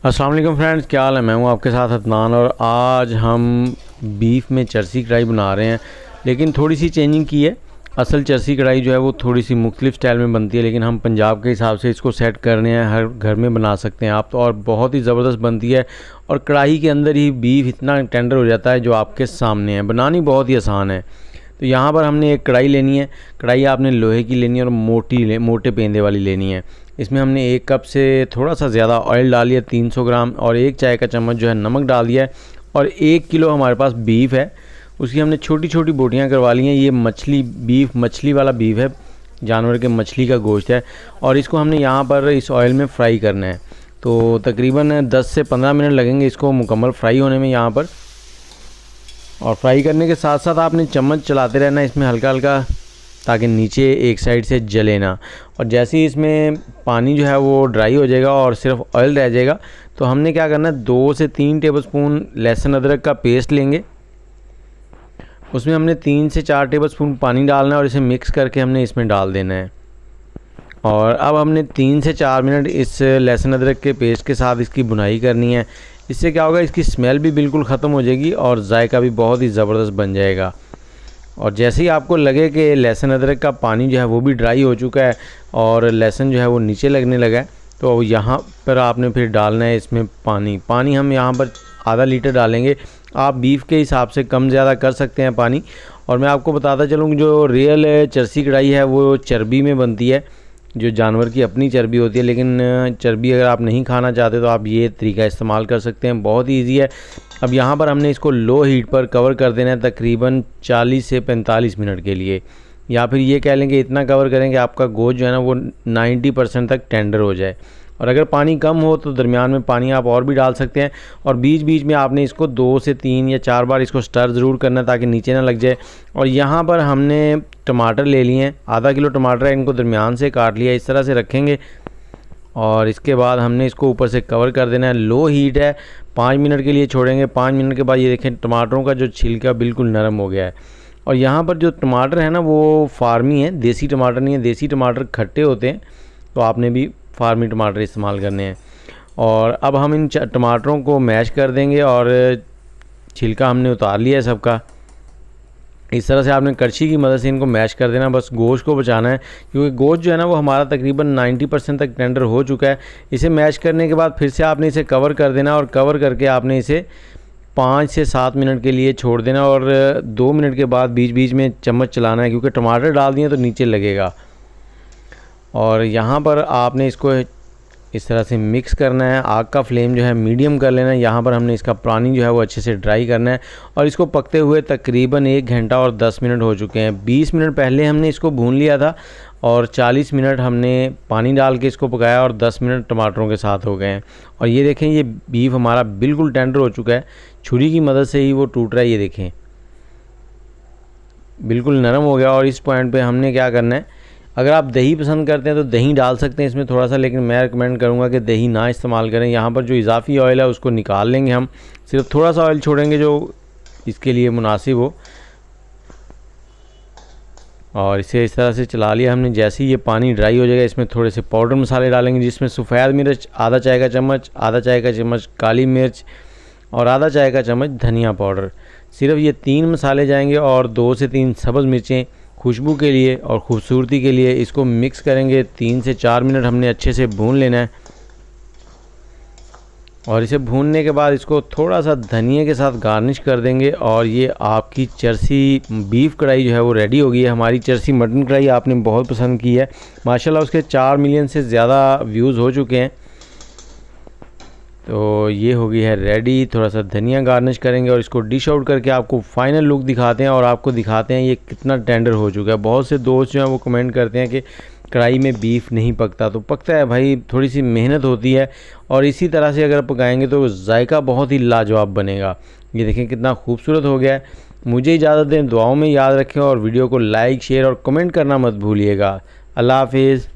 अस्सलाम वालेकुम फ्रेंड्स, क्या हाल है। मैं हूं आपके साथ अदनान और आज हम बीफ में चरसी कढ़ाई बना रहे हैं, लेकिन थोड़ी सी चेंजिंग की है। असल चरसी कढ़ाई जो है वो थोड़ी सी मुख्तलिफ स्टाइल में बनती है, लेकिन हम पंजाब के हिसाब से इसको सेट करने हैं। हर घर में बना सकते हैं आप तो, और बहुत ही ज़बरदस्त बनती है। और कढ़ाई के अंदर ही बीफ इतना टेंडर हो जाता है जो आपके सामने है। बनानी बहुत ही आसान है। तो यहाँ पर हमने एक कढ़ाई लेनी है। कढ़ाई आपने लोहे की लेनी है और मोटे पेंदे वाली लेनी है। इसमें हमने 1 कप से थोड़ा सा ज़्यादा ऑयल डाल लिया 300 ग्राम, और 1 चाय का चम्मच जो है नमक डाल दिया है। और 1 किलो हमारे पास बीफ है, उसकी हमने छोटी छोटी बोटियाँ करवा ली हैं। ये मछली वाला बीफ है, जानवर के मछली का गोश्त है। और इसको हमने यहाँ पर इस ऑयल में फ्राई करना है। तो तकरीबन 10 से 15 मिनट लगेंगे इसको मुकम्मल फ्राई होने में यहाँ पर। और फ्राई करने के साथ साथ आपने चम्मच चलाते रहना इसमें हल्का हल्का, ताकि नीचे एक साइड से जले ना। और जैसे ही इसमें पानी जो है वो ड्राई हो जाएगा और सिर्फ ऑयल रह जाएगा, तो हमने क्या करना है 2 से 3 टेबलस्पून लहसुन अदरक का पेस्ट लेंगे। उसमें हमने 3 से 4 टेबलस्पून पानी डालना है और इसे मिक्स करके हमने इसमें डाल देना है। और अब हमने 3 से 4 मिनट इस लहसुन अदरक के पेस्ट के साथ इसकी भुनाई करनी है। इससे क्या होगा, इसकी स्मेल भी बिल्कुल ख़त्म हो जाएगी और जायका भी बहुत ही ज़बरदस्त बन जाएगा। और जैसे ही आपको लगे कि लहसुन अदरक का पानी जो है वो भी ड्राई हो चुका है और लहसुन जो है वो नीचे लगने लगा है, तो यहाँ पर आपने फिर डालना है इसमें पानी हम यहाँ पर आधा लीटर डालेंगे। आप बीफ के हिसाब से कम ज़्यादा कर सकते हैं पानी। और मैं आपको बताता चलूँ, जो रियल चरसी कढ़ाई है वो चर्बी में बनती है, जो जानवर की अपनी चर्बी होती है। लेकिन चर्बी अगर आप नहीं खाना चाहते तो आप ये तरीका इस्तेमाल कर सकते हैं, बहुत ही ईजी है। अब यहाँ पर हमने इसको लो हीट पर कवर कर देना है तकरीबन 40 से 45 मिनट के लिए, या फिर ये कह लें कि इतना कवर करें कि आपका गोश्त जो है ना वो 90% तक टेंडर हो जाए। और अगर पानी कम हो तो दरमियान में पानी आप और भी डाल सकते हैं। और बीच बीच में आपने इसको 2 से 3 या 4 बार इसको स्टर ज़रूर करना है ताकि नीचे ना लग जाए। और यहाँ पर हमने टमाटर ले लिए हैं, आधा किलो टमाटर है, इनको दरमियान से काट लिया, इस तरह से रखेंगे। और इसके बाद हमने इसको ऊपर से कवर कर देना है। लो हीट है, 5 मिनट के लिए छोड़ेंगे। 5 मिनट के बाद ये देखें टमाटरों का जो छिलका बिल्कुल नरम हो गया है। और यहाँ पर जो टमाटर है ना वो फार्मी है, देसी टमाटर नहीं है। देसी टमाटर खट्टे होते हैं, तो आपने भी फार्मी टमाटर इस्तेमाल करने हैं। और अब हम इन टमाटरों को मैश कर देंगे और छिलका हमने उतार लिया है सबका। इस तरह से आपने कड़छी की मदद से इनको मैश कर देना, बस गोश्त को बचाना है, क्योंकि गोश्त जो है ना वो हमारा तकरीबन 90% तक टेंडर हो चुका है। इसे मैश करने के बाद फिर से आपने इसे कवर कर देना, और कवर करके आपने इसे 5 से 7 मिनट के लिए छोड़ देना। और 2 मिनट के बाद बीच बीच में चम्मच चलाना है, क्योंकि टमाटर डाल दिए तो नीचे लगेगा। और यहाँ पर आपने इसको इस तरह से मिक्स करना है। आग का फ्लेम जो है मीडियम कर लेना है। यहाँ पर हमने इसका पानी जो है वो अच्छे से ड्राई करना है। और इसको पकते हुए तकरीबन 1 घंटा और 10 मिनट हो चुके हैं। 20 मिनट पहले हमने इसको भून लिया था और 40 मिनट हमने पानी डाल के इसको पकाया, और 10 मिनट टमाटरों के साथ हो गए हैं। और ये देखें, ये बीफ हमारा बिल्कुल टेंडर हो चुका है, छुरी की मदद से ही वो टूट रहा है। ये देखें बिल्कुल नरम हो गया। और इस पॉइंट पे हमने क्या करना है, अगर आप दही पसंद करते हैं तो दही डाल सकते हैं इसमें थोड़ा सा, लेकिन मैं रिकमेंड करूंगा कि दही ना इस्तेमाल करें। यहाँ पर जो इजाफी ऑयल है उसको निकाल लेंगे हम, सिर्फ थोड़ा सा ऑयल छोड़ेंगे जो इसके लिए मुनासिब हो। और इसे इस तरह से चला लिया हमने। जैसे ही ये पानी ड्राई हो जाएगा, इसमें थोड़े से पाउडर मसाले डालेंगे, जिसमें सफ़ेद मिर्च आधा चाय का चम्मच, आधा चाय का चम्मच काली मिर्च और आधा चाय का चम्मच धनिया पाउडर। सिर्फ ये 3 मसाले जाएंगे, और 2 से 3 सब्ज़ मिर्चें खुशबू के लिए और ख़ूबसूरती के लिए। इसको मिक्स करेंगे, 3 से 4 मिनट हमने अच्छे से भून लेना है। और इसे भूनने के बाद इसको थोड़ा सा धनिया के साथ गार्निश कर देंगे, और ये आपकी चरसी बीफ कढ़ाई जो है वो रेडी हो गई है। हमारी चरसी मटन कढ़ाई आपने बहुत पसंद की है, माशाल्लाह उसके 4 मिलियन से ज़्यादा व्यूज़ हो चुके हैं। तो ये हो गई है रेडी। थोड़ा सा धनिया गार्निश करेंगे और इसको डिश आउट करके आपको फाइनल लुक दिखाते हैं, और आपको दिखाते हैं ये कितना टेंडर हो चुका है। बहुत से दोस्त जो हैं वो कमेंट करते हैं कि कढ़ाई में बीफ नहीं पकता, तो पकता है भाई, थोड़ी सी मेहनत होती है। और इसी तरह से अगर पकाएंगे तो जायका बहुत ही लाजवाब बनेगा। ये देखें कितना खूबसूरत हो गया है। मुझे इजाज़त दें, दुआओं में याद रखें, और वीडियो को लाइक शेयर और कमेंट करना मत भूलिएगा। अल्लाह हाफिज़।